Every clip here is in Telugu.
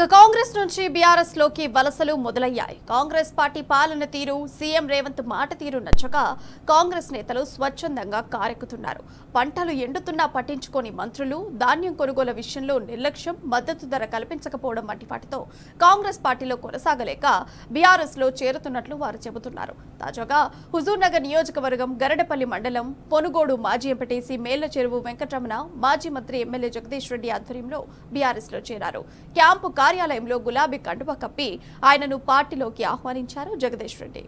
కాంగ్రెస్ నుంచి బీఆర్ఎస్ లోకి వలసలు మొదలయ్యాయి. కాంగ్రెస్ పార్టీ పాలన తీరు, సీఎం రేవంత్ మాట తీరు నచ్చక కాంగ్రెస్ నేతలు స్వచ్ఛందంగా కారెక్కుతున్నారు. పంటలు ఎండుతున్నా పట్టించుకోని మంత్రులు, ధాన్యం కొనుగోలు విషయంలో నిర్లక్ష్యం, మద్దతు ధర కల్పించకపోవడం వంటి వాటితో కాంగ్రెస్ పార్టీలో కొనసాగలేక బీఆర్ఎస్ లో చేరుతున్నట్లు వారు చెబుతున్నారు. తాజాగా హుజూర్నగర్ నియోజకవర్గం గరడపల్లి మండలం పొనుగోడు మాజీ ఎంపీటీసీ మేళ్ల చెరువు వెంకటరమణ, మాజీ మంత్రి ఎమ్మెల్యే జగదీష్ రెడ్డి ఆధ్వర్యంలో బీఆర్ఎస్ లో చేరారు. క్యాంపు కార్యాలయంలో గులాబీ కండువా కప్పి ఆయనను పార్టీలోకి ఆహ్వానించారు జగదీష్ రెడ్డి.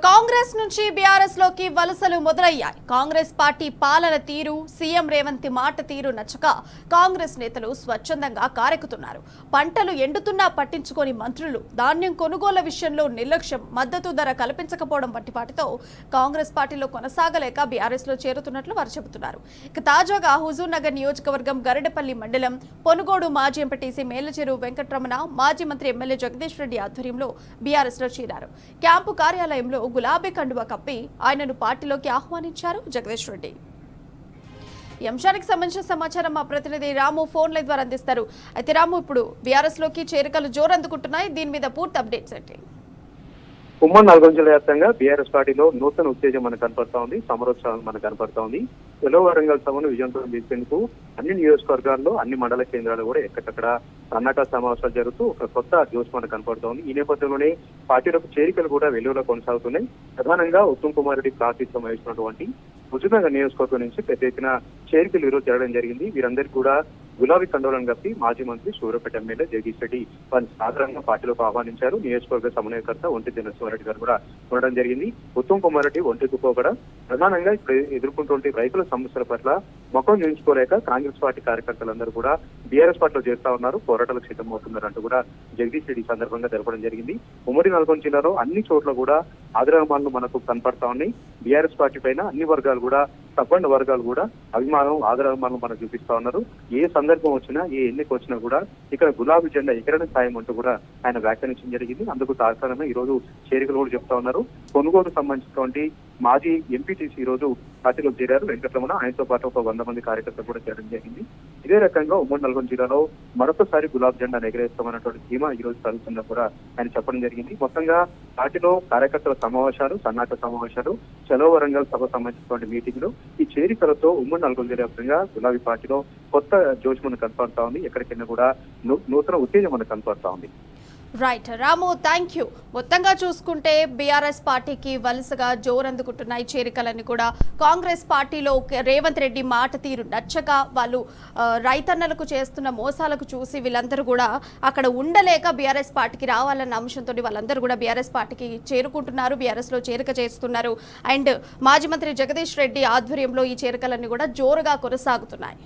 కాంగ్రెస్ నుంచి బీఆర్ఎస్ లోకి వలసలు మొదలయ్యాయి. కాంగ్రెస్ పార్టీ పాలన తీరు, సీఎం రేవంత్ మాట తీరు నచ్చక కాంగ్రెస్ నేతలు స్వచ్ఛందంగా కారెక్కుతున్నారు. పంటలు ఎండుతున్నా పట్టించుకోని మంత్రులు, ధాన్యం కొనుగోలు విషయంలో నిర్లక్ష్యం, మద్దతు ధర కల్పించకపోవడం వంటి వాటితో కాంగ్రెస్ పార్టీలో కొనసాగలేక బీఆర్ఎస్ లో చేరుతున్నట్లు వారు చెబుతున్నారు. తాజాగా హుజూర్నగర్ నియోజకవర్గం గరడపల్లి మండలం పొనుగోడు మాజీ ఎంపీటీసీ మేళ్ల చెరువు వెంకటరమణ, మాజీ మంత్రి ఎమ్మెల్యే జగదీష్ రెడ్డి ఆధ్వర్యంలో బీఆర్ఎస్ లో చేరారు. క్యాంపు కార్యాలయంలో గులాబీ కండువా కప్పి ఆయనను పార్టీలోకి ఆహ్వానించారు జగదీష్ రెడ్డి. ఈ అంశానికి సంబంధించిన సమాచారం మా ప్రతినిధి రాము ఫోన్ లైన్ ద్వారా అందిస్తారు. అయితే రాము, ఇప్పుడు బీఆర్ఎస్ లోకి చేరికలు జోరందుకుంటున్నాయి, దీని మీద పూర్తి అప్డేట్స్ ఏంటి? ఉమ్మడి నల్గొండ జిల్లా వ్యాప్తంగా బీఆర్ఎస్ పార్టీలో నూతన ఉత్తేజం మనకు కనపడతా ఉంది, సమరోత్సాహం మనకు కనపడతా ఉంది. ఎలో వరంగల్ సభను విజయవంతం చేసేందుకు అన్ని నియోజకవర్గాల్లో, అన్ని మండల కేంద్రాలు కూడా ఎక్కడెక్కడ సన్నాహక సమావేశాలు జరుగుతూ ఒక కొత్త జోష్ మనకు కనపడుతూ ఉంది. ఈ నేపథ్యంలోనే పార్టీలకు చేరికలు కూడా వెలువలో కొనసాగుతున్నాయి. ప్రధానంగా ఉత్తమ్ కుమార్ రెడ్డి ప్రాతినిధ్యం వహిస్తున్నటువంటి హుజూర్నగర్ నియోజకవర్గం నుంచి పెద్ద ఎత్తున చేరికలు ఈరోజు జరగడం జరిగింది. వీరందరికీ కూడా గులాబీ కండోలను కప్పి మాజీ మంత్రి సూర్యాపేట ఎమ్మెల్యే జగదీష్ రెడ్డి వారిని సాధారణంగా పార్టీలోకి ఆహ్వానించారు. నియోజకవర్గ సమన్వయకర్త ఒంటి దినేశ్వరరెడ్డి గారు కూడా ఉండడం జరిగింది. ఉత్తమ్ కుమార్ రెడ్డి ఒంటికి పోగడ ప్రధానంగా ఇప్పుడు ఎదుర్కొంటున్న రైతుల సమస్యల పట్ల ముఖం నిలుచుకోలేక కాంగ్రెస్ పార్టీ కార్యకర్తలందరూ కూడా బీఆర్ఎస్ పార్టీలో చేస్తా ఉన్నారు, పోరాటాలకు సిద్ధమవుతున్నారు అంటూ కూడా జగదీష్ రెడ్డి సందర్భంగా తెలపడం జరిగింది. ఉమ్మడి నల్గొండ జిల్లాలో అన్ని చోట్ల కూడా ఆదరాభిమానులు మనకు కనపడతా ఉన్నాయి. బీఆర్ఎస్ పార్టీ పైన అన్ని వర్గాలు కూడా, సబ్బండ వర్గాలు కూడా అభిమానం, ఆదరాభిమానం మనకు చూపిస్తా ఉన్నారు. ఏ సందర్భం వచ్చినా, ఏ ఎన్నిక వచ్చినా కూడా ఇక్కడ గులాబీ జెండా ఎగరణ సాయం అంటూ కూడా ఆయన వ్యాఖ్యానించడం జరిగింది. అందుకు తాత్కాలంగా ఈ రోజు చేరికలు కూడా చెప్తా ఉన్నారు. కొనుగోలు సంబంధించినటువంటి మాజీ ఎంపీటీసీ ఈ రోజు పార్టీలో చేరారు వెంకటరమణ, ఆయనతో పాటు ఒక 100 మంది కార్యకర్తలు కూడా చేరడం జరిగింది. ఇదే రకంగా ఉమ్మడి నల్గొండ జిల్లాలో మరొకసారి గులాబ్ జెండా ఎగరేస్తామన్నటువంటి ధీమా ఈ రోజు కలుగుతుందని కూడా ఆయన చెప్పడం జరిగింది. మొత్తంగా పార్టీలో కార్యకర్తల సమావేశాలు, సన్నాహక సమావేశాలు, చలో వరంగల్ సభ సంబంధించినటువంటి మీటింగ్లు, ఈ చేరికలతో ఉమ్మడి నల్గొండ జిల్లా వ్యాప్తంగా గులాబీ పార్టీలో కొత్త జోష్ మనకు కనపడతా ఉంది. ఎక్కడికైనా కూడా నూతన ఉత్తేజం మనకు కనపడతా ఉంది. Right Ramu, thank you. మొత్తంగా చూసుకుంటే బీఆర్ఎస్ పార్టీకి వలసగా జోరందుకుంటున్నాయి చేరికలన్నీ కూడా. కాంగ్రెస్ పార్టీలో రేవంత్ రెడ్డి మాట తీరు నచ్చక వాళ్ళు రైతన్నలకు చేస్తున్న మోసాలకు చూసి వీళ్ళందరూ కూడా అక్కడ ఉండలేక బీఆర్ఎస్ పార్టీకి రావాలన్న అంశంతో వాళ్ళందరూ కూడా బీఆర్ఎస్ పార్టీకి చేరుకుంటున్నారు, బీఆర్ఎస్ లో చేరిక చేస్తున్నారు. అండ్ మాజీ మంత్రి జగదీష్ రెడ్డి ఆధ్వర్యంలో ఈ చేరికలన్నీ కూడా జోరుగా కొనసాగుతున్నాయి.